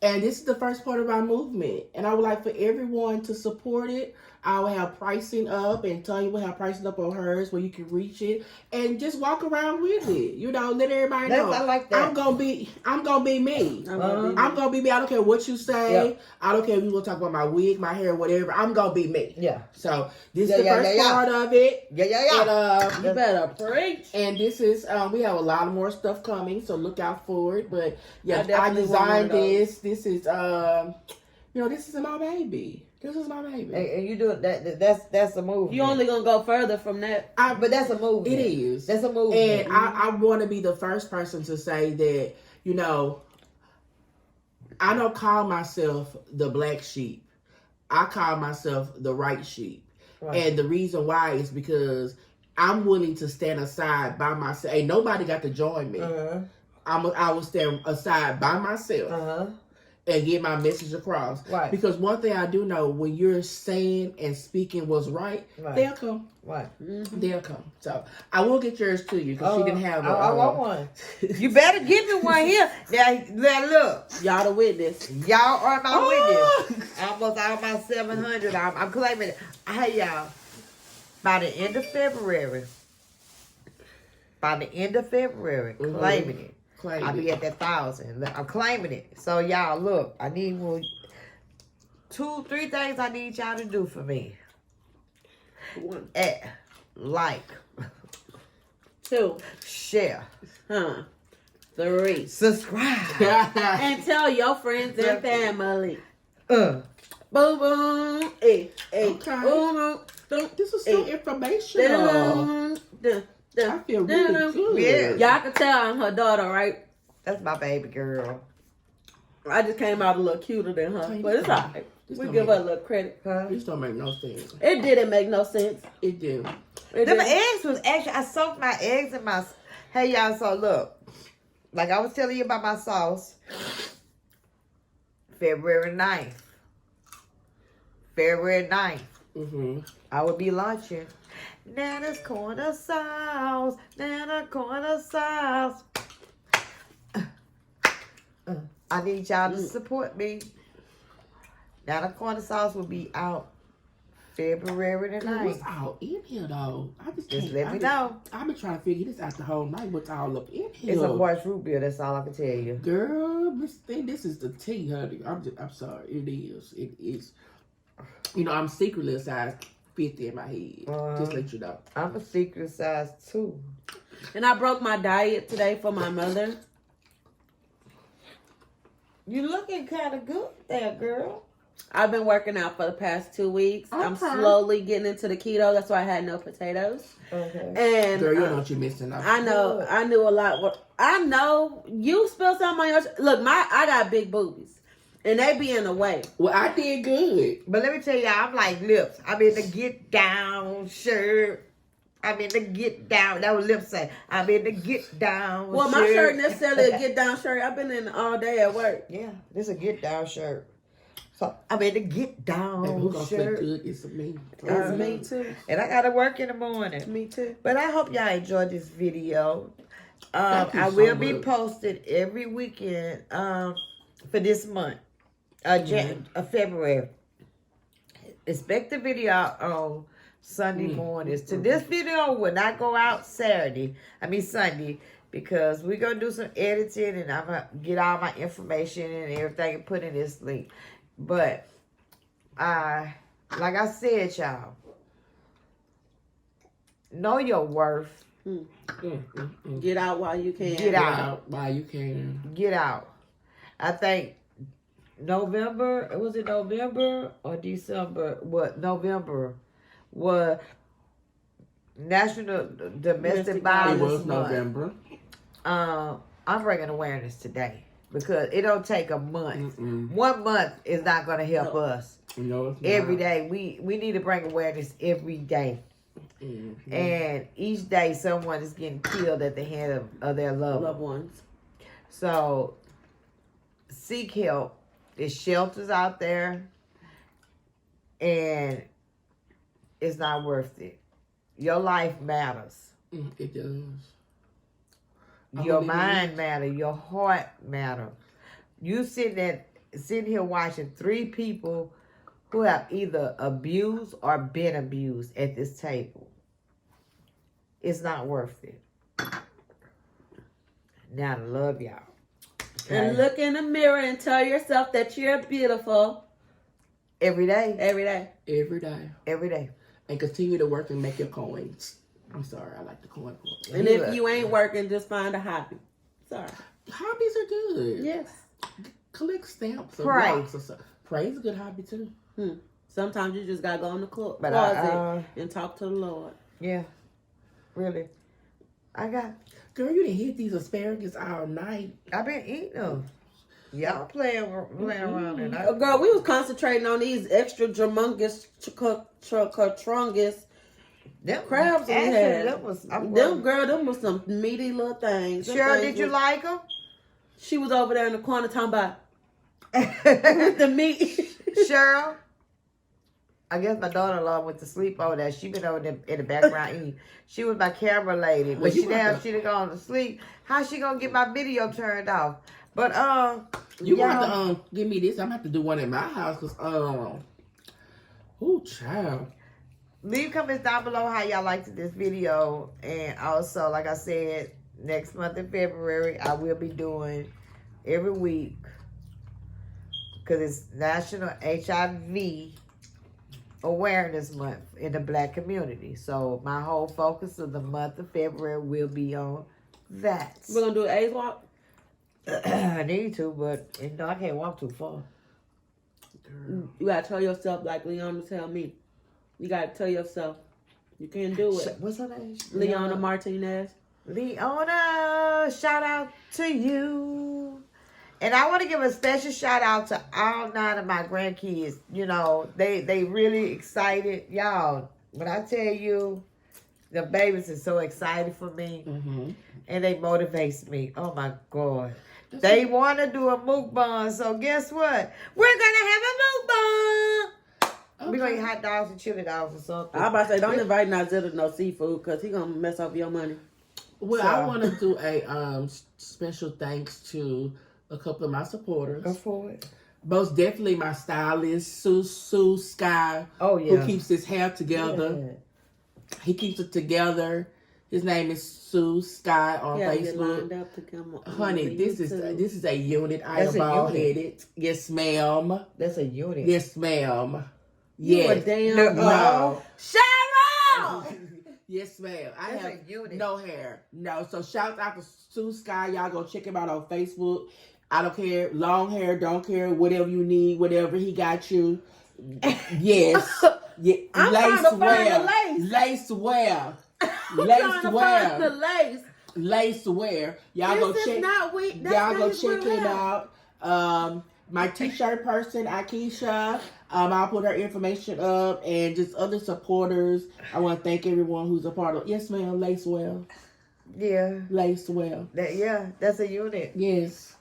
And this is the first part of our movement. And I would like for everyone to support it. I will have pricing up, and Tanya will have pricing up on hers where you can reach it and just walk around with it. You know, let everybody know. I like that. I'm gonna be me. I'm gonna be me. I don't care what you say. Yeah. I don't care if you want to talk about my wig, my hair, whatever. I'm gonna be me. Yeah. So this Yeah, is the yeah, first yeah, yeah. part of it. Yeah. And, You better preach. and this is we have a lot more stuff coming, so look out for it. But yeah, I I definitely want one designed of those. this. This is this is my baby. This is my baby. And you do it. That's a movie. You only gonna go further from that. But that's a movie. It is. That's a movie. And I want to be the first person to say that, I don't call myself the black sheep. I call myself the right sheep. Right. And the reason why is because I'm willing to stand aside by myself. Ain't nobody got to join me. I will stand aside by myself and get my message across. Right. Because one thing I do know, when you're saying and speaking what's right, they'll come. Right. They'll come. So I will get yours to you because she didn't have I want one. You better give me one here. Now look, Y'all the witness. y'all are my Oh! witness. Almost all my 700. I'm claiming it. Hey y'all, by the end of February, claiming it. Claim I'll be it. at that 1,000. I'm claiming it. So y'all, look, I need 2-3 things I need y'all to do for me. One, Like, 2, share, 3, subscribe. and tell your friends and family. Uh, Boom boom, hey, Okay. boom boom. This is so informational. I feel really good. Yeah. Y'all can tell I'm her daughter, right? that's my baby girl. I just came out a little cuter than her, but it's alright. This We don't give her a make- little credit. Huh? This don't make no sense. It didn't make no sense. It do. It Them didn't. eggs was actually, I soaked my eggs in my, hey y'all, so look, like I was telling you about my sauce, February 9th, Mm-hmm. I will be launching Nana's Corner Sauce, Nana Corner Sauce. I need y'all to support me. Nana Corner Sauce will be out February the What's 9th. all in here though? I just Just can't- let me know. I've been trying to figure this out the whole night. What's all up in here? It's a moist root beer, that's all I can tell you. Girl, this is the tea, honey. I'm sorry. It is. It is. I'm secretly a size 50 in my head. Just let you know. I'm a secret size 2. And I broke my diet today for my mother. You looking kind of good there, girl. I've been working out for the past 2 weeks. I'm Okay. slowly getting into the keto. That's why I had no potatoes. Okay. And Girl, you know what you're missing out. I know. I knew a lot. I know you spilled something on your. Look, I got big boobies, and they be in the way. Well, I did good. But let me tell y'all, I'm like lips. I'm in the get down shirt. I'm in the get down. That was lip say. I'm in the get down. Well, my shirt necessarily a get down shirt. I've been in all day at work. Yeah, this is a get down shirt. So I'm in the get down Baby, who gonna smell shirt. good? It's me. It's me too. And I gotta work in the morning. Me too. But I hope y'all enjoyed this video. Thank you I so will be much. posted every weekend for this month, February. Expect the video out on Sunday mornings. To this video will not go out Sunday, because we're gonna do some editing and I'm gonna get all my information and everything and put in this link. But like I said, y'all, know your worth. Get out while you can. Get out. While you can. Get out. I think November, was it November or December? What, November was National Domestic It Violence was Month. November. I'm bringing awareness today because it don't take a month. Mm-mm. 1 month is not going to help us. No, it's Every not. day. We need to bring awareness every day. Mhm. And each day someone is getting killed at the hand of their loved one. Loved ones. So seek help. There's shelters out there, and it's not worth it. Your life matters. It does. I Your believe mind matters. Your heart matters. You sitting here watching 3 people who have either abused or been abused at this table. It's not worth it. Now I love y'all. And look in the mirror and tell yourself that you're beautiful Every day. every day. Every day. Every day. And continue to work and make your coins. I'm sorry, I like the coin part. And if you ain't working, just find a hobby. Sorry. Hobbies are good. Yes. Collect stamps or Pray. rocks or something. Pray is a good hobby too. Sometimes you just gotta go in the But closet and talk to the Lord. yeah, really. I got. Girl, you didn't hit these asparagus all night. I've been eating them. Y'all playing around and I, Girl, we was concentrating on these extra humongous chungus them crabs we actually, had. Them was, them was some meaty little things. Them Cheryl, things did you was- like them? She was over there in the corner talking about the meat. Cheryl, I guess my daughter-in-law went to sleep over there. She been over there in the background eating. She was my camera lady, Well, but you she want damn to- she done gone to sleep. How she gonna get my video turned off? But You y'all- want to give me this? I'm gonna have to do one at my house because oh child. leave comments down below how y'all liked this video. And also, like I said, next month in February, I will be doing every week because it's National HIV Awareness Month in the Black community. So my whole focus of the month of February will be on that. We're gonna do an AIDS walk. I need to, but you know I can't walk too far. Girl. You gotta tell yourself, like Leona tell me. You gotta tell yourself you can do it. What's her name? Leona Martinez. Leona, shout out to you. And I want to give a special shout out to all 9 of my grandkids. You know, they really excited. Y'all, when I tell you, the babies are so excited for me. Mm-hmm. And they motivates me. Oh, my God. They want to do a mukbang. So guess what? We're going to have a mukbang. We're going to eat hot dogs and chili dogs or something. I about to say, don't invite Nazir to no seafood because he gonna mess up your money. Well, So- I want to do a special thanks to a couple of my supporters. Go for it. Most definitely my stylist, Sue Sky, Oh, yeah. who keeps his hair together. Yeah. He keeps it together. His name is Sue Sky on Yeah, get Facebook. lined up to come on. Honey, this is a unit. I That's am a bald unit. headed. Yes, ma'am. That's a unit. Yes, ma'am. You a Yes. damn No. Cheryl. Yes, ma'am. I That's have a unit. no hair. No. So shout out to Sue Sky. Y'all go check him out on Facebook. I don't care. Long hair, don't care. Whatever you need, whatever he got you. Yes. Yeah. I'm trying to find the lace. Lace wear. I'm Lace trying to wear. find the lace. Lace wear. Y'all go This check. is not weak. Y'all go That's check him out. my t-shirt person, Akeisha. I'll put her information up, and just other supporters. I want to thank everyone who's a part of. Yes, ma'am. Lacewell. Yeah. Lacewell. That's a unit. Yes.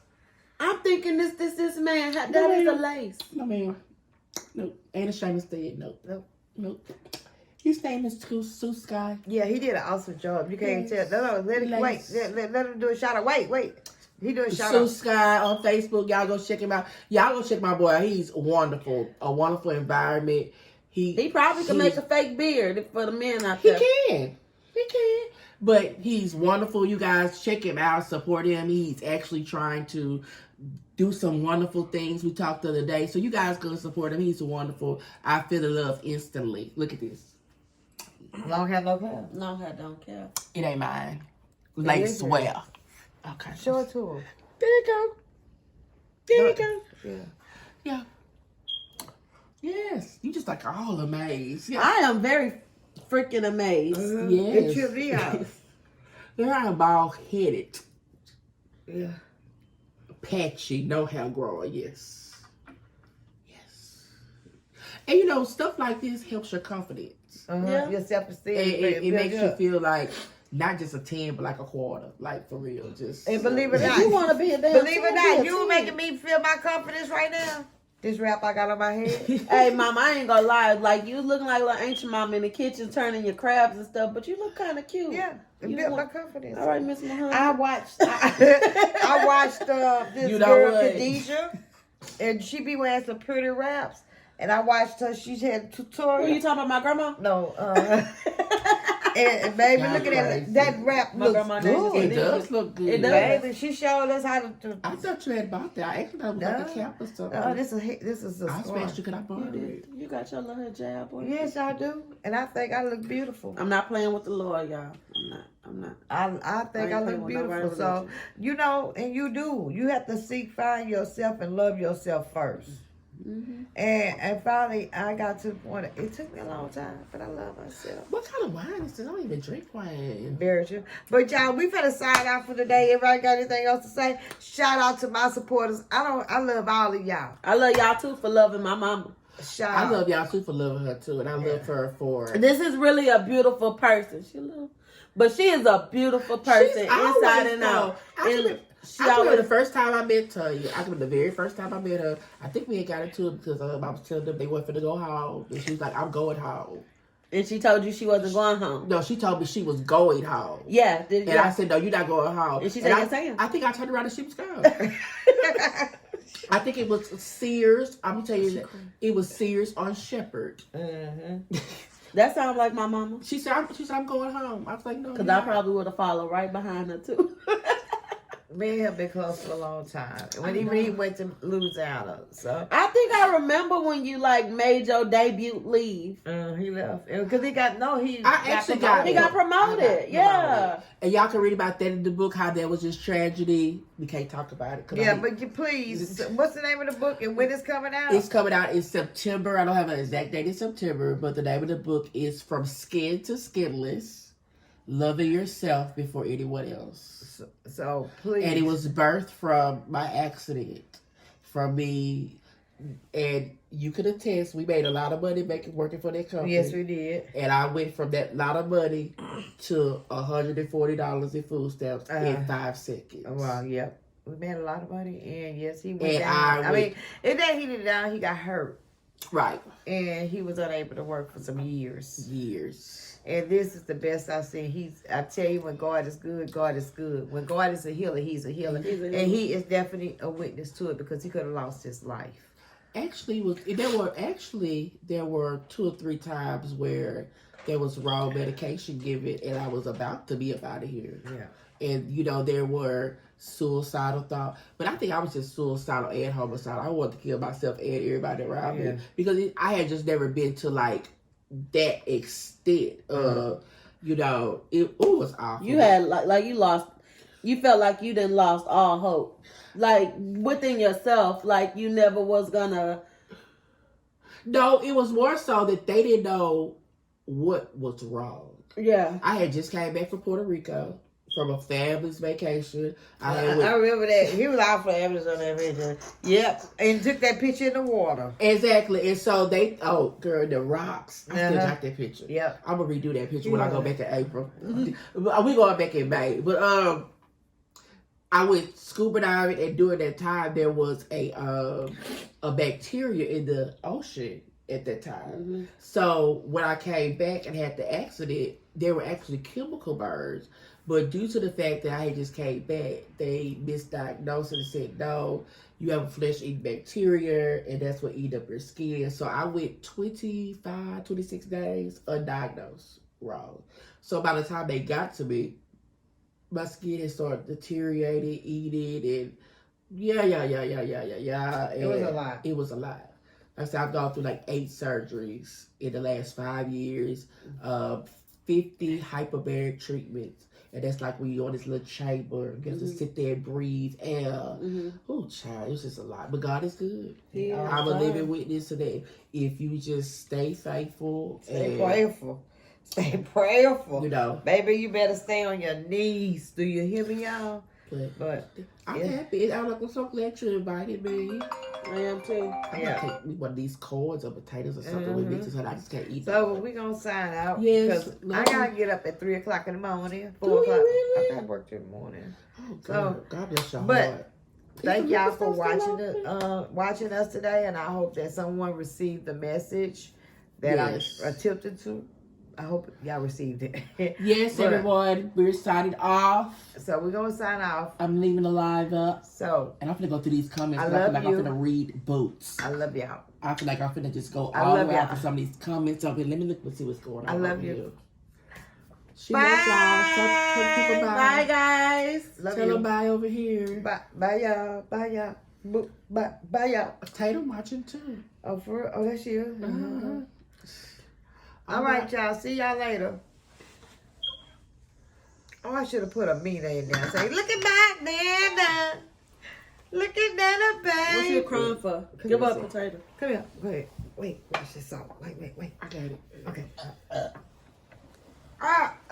I'm thinking this man. That is a lace. No, ma'am. Nope. Ain't ashamed to say it. Nope. His name is Sue Sky. Yeah, he did an awesome job. You can't tell. No, let him wait. Let him do a shout out. Wait. He doing shout Sue out. Sky on Facebook. Y'all go check him out. Y'all go check my boy out. He's wonderful. A wonderful environment. He probably can make a fake beard for the men out He there. can. But he's wonderful. You guys check him out. Support him. He's actually trying to do some wonderful things. We talked the other day. So you guys go support him. He's wonderful. I feel the love instantly. Look at this. Long hair, no care. No, I don't care. It ain't mine. is Lacewell. Okay. Show it to him. There you go. There you go. Yeah. Yeah. Yes. You just like all amazed. Yeah. I am very freaking amazed. Yes. It tripped me out. They're bald headed. Yeah. Patchy, no hair growing. Yes. And you know, stuff like this helps your confidence. Yeah. Your self-esteem. It makes you feel like not just a 10, but like a quarter. Like for real. Just And believe it or If not, you want to be a damn believe it or not, you making me feel my confidence right now. This wrap I got on my head. Hey, mom, I ain't gonna lie. Like, you looking like little ancient mom in the kitchen turning your crabs and stuff, but you look kind of cute. Yeah, it You built my want- confidence. All right, Miss Muhammad. I watched this You know girl, what? Khadijah, and she be wearing some pretty wraps. And I watched her. She had a tutorial. Who you talking about, my grandma? No, and baby, Y'all look at crazy. that wrap My looks grandma name is good. It does look good. It does. Baby, she showed us how to. I thought you had bought that. I actually thought it was like a cap or something. Oh, this is a I scar. expect you could have bought it. You got your little hijab on. Yes, I do, and I think I look beautiful. I'm not playing with the Lord, y'all. I'm not. I think I I ain't look playing with beautiful. nobody So religion. you know, and you do. You have to find yourself and love yourself first. Mm-hmm. And finally, I got to the point. It took me a long time, but I love myself. What kind of wine is this? I don't even drink wine. Very true. But y'all, we finna sign out for today. Everybody got anything else to say? Shout out to my supporters. I love all of y'all. I love y'all too for loving my mama. Shout I out. love y'all too for loving her too, and I love her for. This is really a beautiful person. But she is a beautiful person inside and out. I remember the first time I met her. I remember the very first time I met her. I think we had got into it because I was telling them they went for to go home, and she was like, "I'm going home." And she told you she wasn't going home. No, she told me she was going home. Yeah. And I said, "No, you're not going home." And she said, "Yes, I am." I think I turned around and she was gone. I think it was Sears. I'm gonna tell you, it was Sears on Shepherd. Mm-hmm. That sounds like my mama. She said, "I'm going home." I was like, "No," Because I probably would have followed right behind her too. Me and him been close for a long time. When he went to Louisiana, so I think I remember when you like made your debut leave. he left because he got I actually got He got promoted. Yeah. And y'all can read about that in the book, how that was just tragedy. We can't talk about it. 'cause Yeah, but you please. What's the name of the book and when it's coming out? it's coming out in September. I don't have an exact date in September, but the name of the book is From Skin to Skinless, Loving Yourself Before Anyone Else. So please. And it was birthed from my accident, from me, and you could attest, we made a lot of money working for that company. Yes, we did. And I went from that lot of money to $140 in food stamps in 5 seconds. Well, yep. We made a lot of money, and yes, he went And down. I mean, and then he did down. He got hurt, Right. and he was unable to work for some years. Years. And this is the best I've seen. I tell you, when God is good, God is good. When God is a healer, He's a healer, and He is definitely a witness to it because he could have lost his life. Actually, there were 2 or 3 times where there was raw medication given, and I was about to be up out of here. Yeah. And there were suicidal thoughts, but I think I was just suicidal and homicidal. I wanted to kill myself and everybody around me because I had just never been to like that extent. It was awful. You had like you lost. You felt like you didn't lost all hope, like within yourself, like you never was gonna. No, it was more so that they didn't know what was wrong. Yeah. I had just came back from Puerto Rico from a fabulous vacation. I I had with, remember that. He was out for hours on that picture. Yep. And took that picture in the water. exactly, and so they, oh girl, the rocks. I still Uh-huh. got that picture. Yep. I'm gonna redo that picture when I go Yeah. back in April. We going back in May, but I went scuba diving, and during that time there was a bacteria in the ocean at that time. So when I came back and had the accident, there were actually chemical burns. But due to the fact that I had just came back, they misdiagnosed it and said, no, you have a flesh-eating bacteria, and that's what eat up your skin. So I went 25, 26 days undiagnosed wrong. So by the time they got to me, my skin had started deteriorating, eating, and yeah. It was a lot. It was a lot. Like I said, I've gone through like 8 surgeries in the last 5 years, 50 hyperbaric treatments. And that's like when you're on this little chamber, you have to sit there and breathe air. Oh, child, it was just a lot. But God is good. Yeah. I'm a living witness to that. If you just stay faithful, Stay and, prayerful. Stay prayerful. you know, Baby, you better stay on your knees. Do you hear me, y'all? But I'm yeah. happy. I'm so glad you invited me. I am too. I'm Yeah. gonna take me one of these corns or potatoes or something with me because I just can't eat So them. we gonna sign out. Yes, Because love I gotta get up at 3 o'clock in the morning. 4 Do you o'clock. really? I gotta work till the morning. Oh, So, God, God bless your but heart. Thank Is y'all the for liquor store watching still open? watching us today, and I hope that someone received the message that Yes. I attempted to. I hope y'all received it. Yes, But- everyone, we're signing off. So we're gonna sign off. I'm leaving the live up. So And I'm finna go through these comments. I but I feel love like you. I'm finna read boots. I love y'all. I feel like I'm finna just go I all the love way out y'all. for some of these comments. Okay, let me look and see what's going on. I love over you. here. She loves y'all. Tell people bye. Bye, guys. Love Tell you. them bye over here. Bye y'all. Bye y'all. Bye y'all. Tatum watching too. Oh, for real? Oh, that's you. Uh-huh. All right, y'all. See y'all later. Oh, I should have put a Mina in there. Say, look at my Nana. Look at Nana, baby. What you crying for? Come Give here, up, see. potato. Come here. Go ahead. Wait. Watch this out. Wait. I got it. Okay.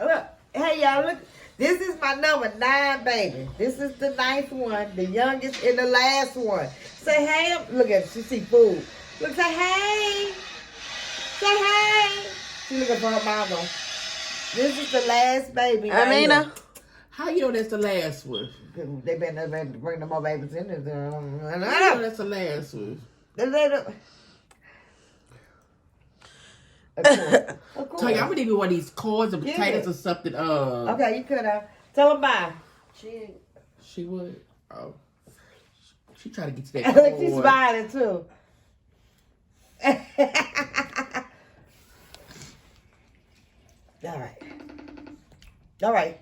Look. Hey, y'all. Look. This is my number 9, baby. This is the 9th one. The youngest and the last one. Say hey. Look at it. She see food. Look. Say hey. Say hey. She looking for her mama. This is the last baby. right Amina. How you know that's the last one? here. They better bring no more babies in there. How you know that's the last one? Of course. Tell you, I'm gonna need me one of these corns or Yeah. potatoes or something. Okay, you could have. Tell them bye. She would. Oh, she tried to get to that. Look, she's corn. smiling too. All right.